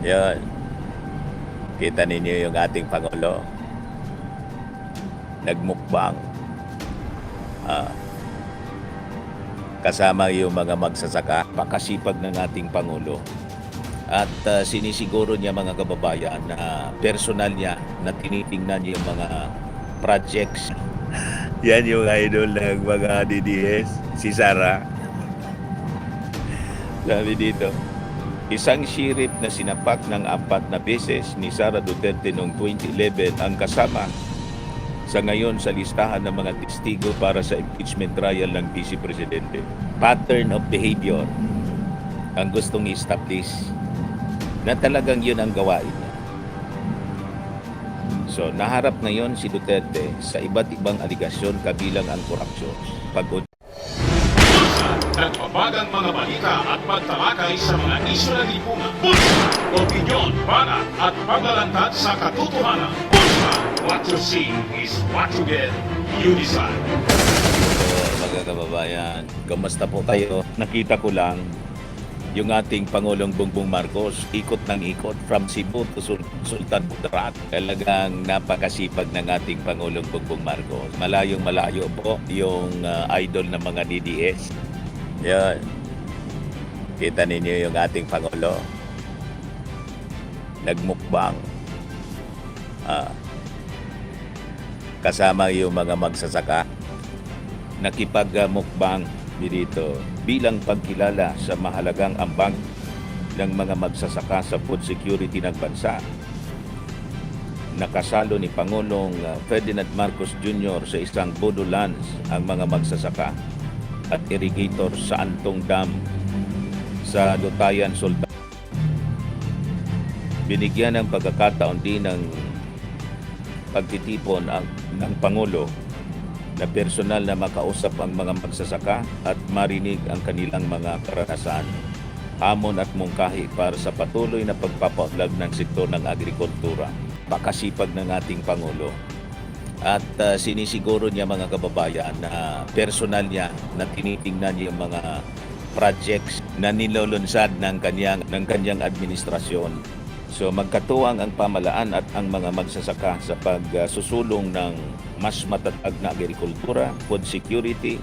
Yun, kita ninyo yung ating Pangulo, nagmukbang. Kasama yung mga magsasaka, pakasipag ng ating Pangulo. At sinisiguro niya mga kababayan na personal niya na tinitingnan yung mga projects. Yan yung idol ng mga DDS, si Sara. Sabi dito, isang sheriff na sinapak ng 4 na beses ni Sara Duterte noong 2011 ang kasama sa ngayon sa listahan ng mga testigo para sa impeachment trial ng Vice Presidente. Pattern of behavior ang gustong i-establish na talagang yun ang gawain niya. So, naharap ngayon si Duterte sa iba't ibang aligasyon kabilang ang korupsyon, Nagbabagang mga balita at pagtalakay sa mga isyu ng lipunan. Pulsa, opinyon, banat at paglalantad sa katotohanan. Pulsa, what you see is what you get. You decide. mga kababayan, kamusta po kayo? Nakita ko lang yung ating Pangulong Bongbong Marcos, ikot ng ikot from Cebu to Sultan Kudarat. Talagang napakasipag ng ating Pangulong Bongbong Marcos. Malayong malayo po yung idol ng mga DDS. Yan. Kita ninyo yung ating Pangulo, nagmukbang. Kasama yung mga magsasaka, nakipagmukbang dito bilang pagkilala sa mahalagang ambag ng mga magsasaka sa food security ng bansa. Nakasalo ni Pangulong Ferdinand Marcos Jr. sa isang Bodo Lands ang mga magsasaka at irrigator sa Antong Dam sa Lutayan, Sultan. Binigyan ng pagkakataon din ng pagtitipon ng Pangulo na personal na makausap ang mga magsasaka at marinig ang kanilang mga karanasan, hamon at mungkahi para sa patuloy na pagpapaunlad ng sektor ng agrikultura. Pakasipag ng ating Pangulo. At sinisiguro niya mga kababayan na personal niya na tinitingnan yung mga projects na nilulunsad ng kanyang administrasyon. So magkatuwang ang pamalaan at ang mga magsasaka sa pagsusulong ng mas matatag na agrikultura, food security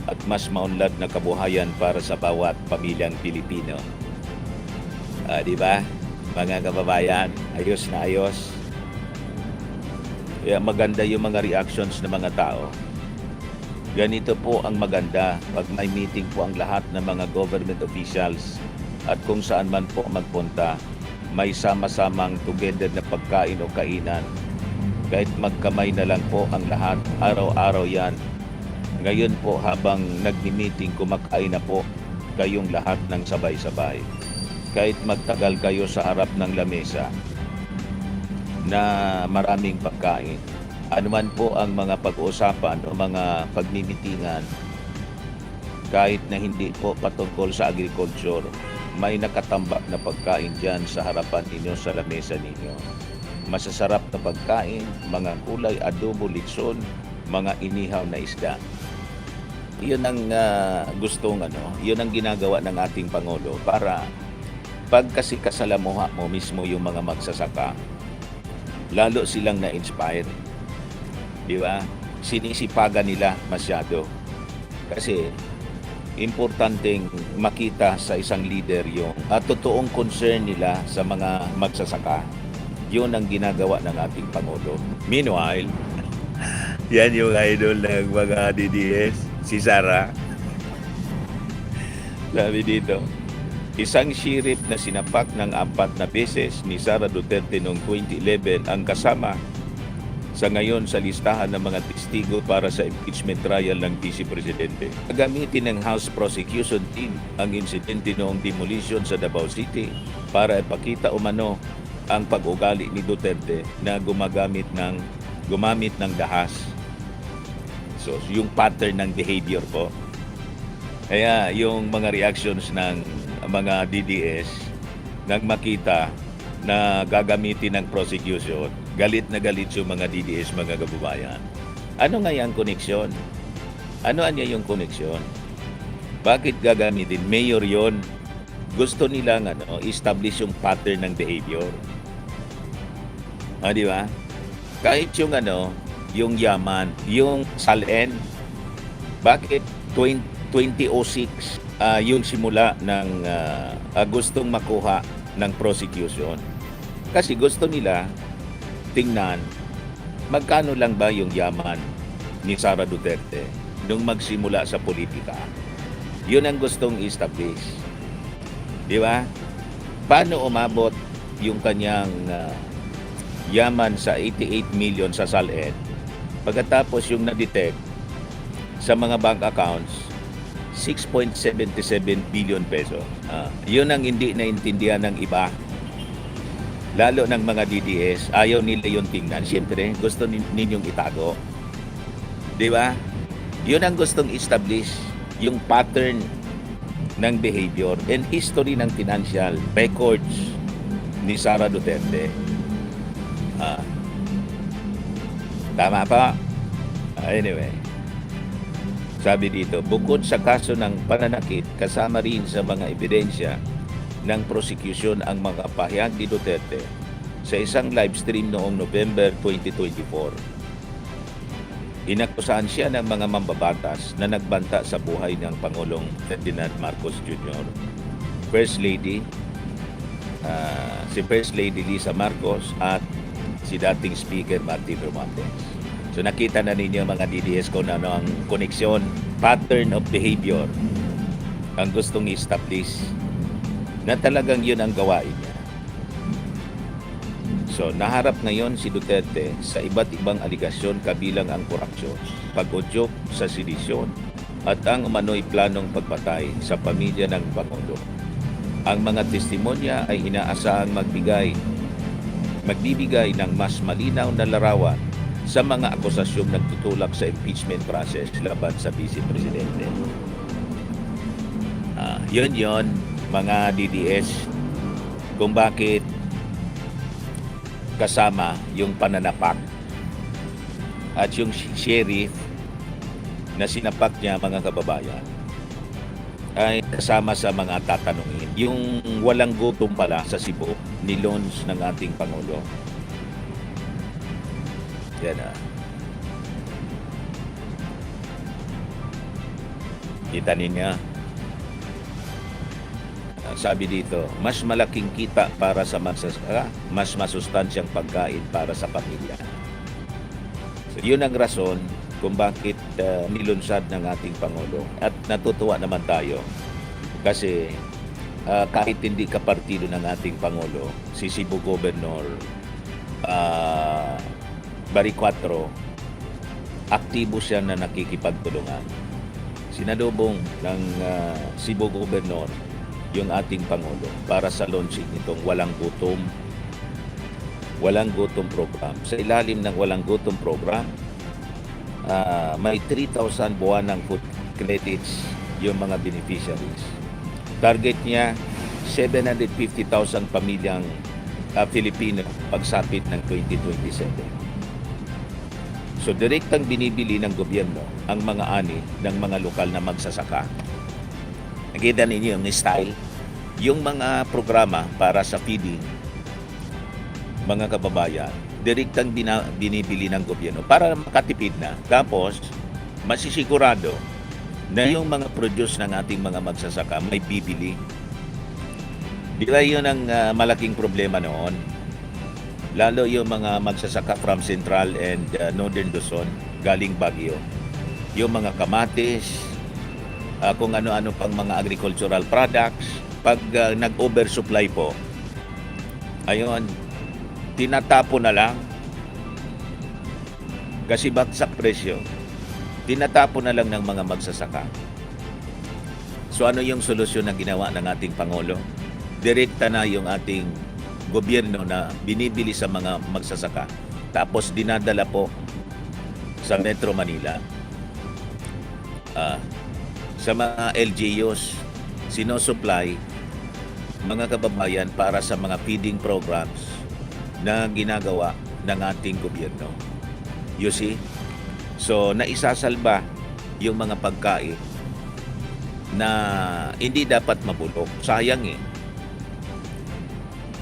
at mas maunlad na kabuhayan para sa bawat pamilyang Pilipino. Di ba? Mga kababayan, ayos na ayos. Kaya maganda yung mga reactions ng mga tao. Ganito po ang maganda pag may meeting po ang lahat ng mga government officials at kung saan man po magpunta, may sama-samang together na pagkain o kainan. Kahit magkamay na lang po ang lahat, araw-araw yan. Ngayon po habang nagmi-meeting, kumakain na po kayong lahat ng sabay-sabay. Kahit magtagal kayo sa harap ng lamesa na maraming pagkain. Ano man po ang mga pag-uusapan o mga pagmimitingan, kahit na hindi po patungkol sa agriculture, may nakatambak na pagkain dyan sa harapan ninyo sa lamesa ninyo. Masasarap na pagkain, mga kulay, adobo, litson, mga inihaw na isda. Yun ang yun ang ginagawa ng ating Pangulo para pag kasi kasalamuha mo mismo yung mga magsasaka, lalo silang na-inspire. Di ba? Sinisipagan nila masyado. Kasi importanteng makita sa isang leader yung totoong concern nila sa mga magsasaka. Yun ang ginagawa ng ating Pangulo. Meanwhile, yan yung idol ng mga DDS, si Sara. Sabi dito, isang sheriff na sinapak ng 4 na beses ni Sara Duterte noong 2011 ang kasama sa ngayon sa listahan ng mga testigo para sa impeachment trial ng Vice Presidente. Gamitin ng House Prosecution Team ang insidente noong demolition sa Davao City para ipakita umano ang pag-ugali ni Duterte na gumamit ng dahas. So, yung pattern ng behavior po. Kaya yung mga reactions ng mga DDS nang makita na gagamitin ng prosecution, galit na galit yung mga DDS, mga kababayan. Ano nga yung koneksyon? Ano anya yung koneksyon? Bakit gagamitin? Mayor yon. gusto nilang establish yung pattern ng behavior. Di ba? Kahit yung yung yaman, yung SALN, bakit 2006 yung simula ng gustong makuha ng prosecution? Kasi gusto nila tingnan magkano lang ba yung yaman ni Sara Duterte nung magsimula sa politika. Yun ang gustong establish. Di ba? Paano umabot yung kanyang yaman sa 88 million sa SALN pagkatapos yung na-detect sa mga bank accounts 6.77 billion peso. Yun ang hindi naintindihan ng iba, lalo ng mga DDS. Ayaw nila yung tingnan. Siyempre, gusto ninyong itago. Di ba? Yun ang gustong establish, yung pattern ng behavior and history ng financial records ni Sara Duterte. Tama pa? Anyway, sabi dito, bukod sa kaso ng pananakit, kasama rin sa mga ebidensya ng prosecution ang mga pahayag ni Duterte sa isang live stream noong November 2024. Inakusahan siya ng mga mambabatas na nagbanta sa buhay ng Pangulong Ferdinand Marcos Jr., First Lady, si First Lady Lisa Marcos at si dating Speaker Martin Romualdez. So nakita na ninyo mga DDS kung ano ang koneksyon, pattern of behavior ang gustong i-establish na talagang yun ang gawain niya. So naharap ngayon si Duterte sa iba't ibang aligasyon kabilang ang korupsyon, pag-udyok sa sedisyon at ang umano'y planong pagpatay sa pamilya ng Pangulo. Ang mga testimonya ay inaasahang magbibigay ng mas malinaw na larawan sa mga akusasyong nagtutulak sa impeachment process laban sa Vice Presidente. Yun, mga DDS, kung bakit kasama yung pananapak at yung sheriff na sinapak niya, mga kababayan, ay kasama sa mga tatanungin. Yung walang gutom pala sa Cebu ni Lons ng ating Pangulo. Yan kita niya. Sabi dito, mas malaking kita para sa magsasaka, mas masustansyang pagkain para sa pamilya. So, yun ang rason kung bakit nilunsad ng ating Pangulo. At natutuwa naman tayo kasi kahit hindi kapartido ng ating Pangulo, si Cebu Governor Bari 4, aktibo siya na nakikipagtulungan. Sinalubong ng Cebu Governor yung ating Pangulo para sa launching nitong Walang Gutom program. Sa ilalim ng Walang Gutom program, may 3,000 buwanang food credits yung mga beneficiaries. Target niya 750,000 pamilyang Filipino pagsapit ng 2027. So direktang binibili ng gobyerno ang mga ani ng mga lokal na magsasaka. Nakita ninyo yung style, yung mga programa para sa feeding, mga kababayan, direktang binibili ng gobyerno para makatipid na. Tapos, masisigurado na yung mga produce ng ating mga magsasaka may bibili. Di ba yun ang malaking problema noon? Lalo yung mga magsasaka from Central and Northern Luzon, galing Baguio. Yung mga kamatis, kung ano-ano pang mga agricultural products, pag nag-oversupply po, ayun, tinatapo na lang. Kasi bagsak presyo, tinatapo na lang ng mga magsasaka. So ano yung solusyon na ginawa ng ating Pangulo? Direkta na yung ating gobyerno na binibili sa mga magsasaka, tapos dinadala po sa Metro Manila. Sa mga LGUs, sinosupply, mga kababayan, para sa mga feeding programs na ginagawa ng ating gobyerno. You see? So, naisasalba yung mga pagkain na hindi dapat mabulok. Sayang eh.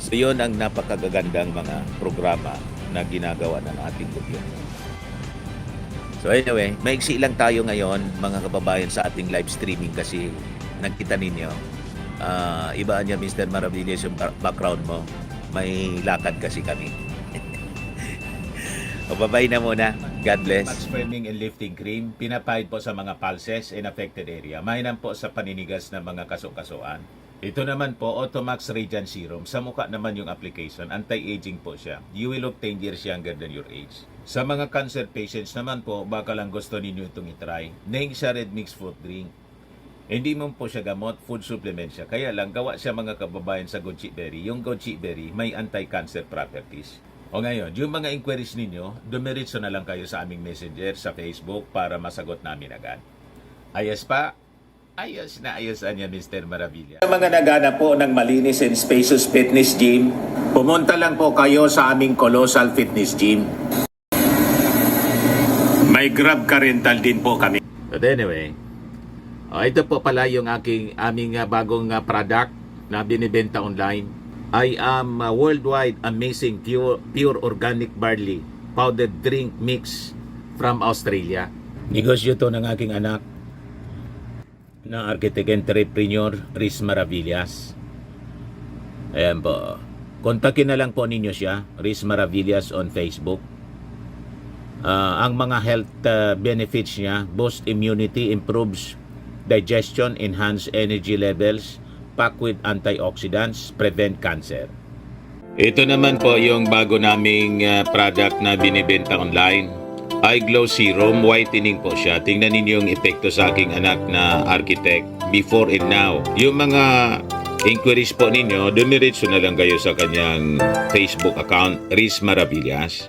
So yun ang napakagagandang mga programa na ginagawa ng ating gobyerno. So anyway, maiksi lang tayo ngayon mga kababayan sa ating live streaming kasi nakita ninyo. Iba niya Mr. Maravillas yung background mo. May lakad kasi kami. O babay na muna. God bless. Max Firming and Lifting Cream, pinapahid po sa mga pulses in affected area. Mainam po sa paninigas ng mga kaso-kasuan. Ito naman po, Automax Radiant Serum. Sa mukha naman yung application, anti-aging po siya. You will look 10 years younger than your age. Sa mga cancer patients naman po, baka lang gusto ninyo itong itry. Neng siya red mixed fruit drink. Hindi mo po siya gamot, food supplement siya. Kaya lang, gawa siya mga kababayan sa goji berry. Yung goji berry, may anti-cancer properties. O ngayon, yung mga inquiries ninyo, dumiritso na lang kayo sa aming messenger sa Facebook para masagot namin agad. Ayos pa? Ayos na ayos niya, Mr. Maravilla. Sa mga nagana po ng malinis and spacious fitness gym, pumunta lang po kayo sa aming Colossal Fitness Gym. May Grab car rental din po kami. But anyway, ito po pala yung aming bagong product na binibenta online. I am worldwide amazing pure organic barley powdered drink mix from Australia. Negosyo to ng aking anak na architect entrepreneur Riz Maravillas. Ayan po. Kontakin na lang po ninyo siya, Riz Maravillas on Facebook. Ang mga health benefits niya, boost immunity, improves digestion, enhance energy levels, packed with antioxidants, prevent cancer. Ito naman po yung bago naming product na binibenta online. Eye Glow Serum, whitening po siya. Tingnan ninyo yung epekto sa aking anak na architect before and now. Yung mga inquiries po ninyo, dumiretso na lang kayo sa kanyang Facebook account, Riz Maravillas.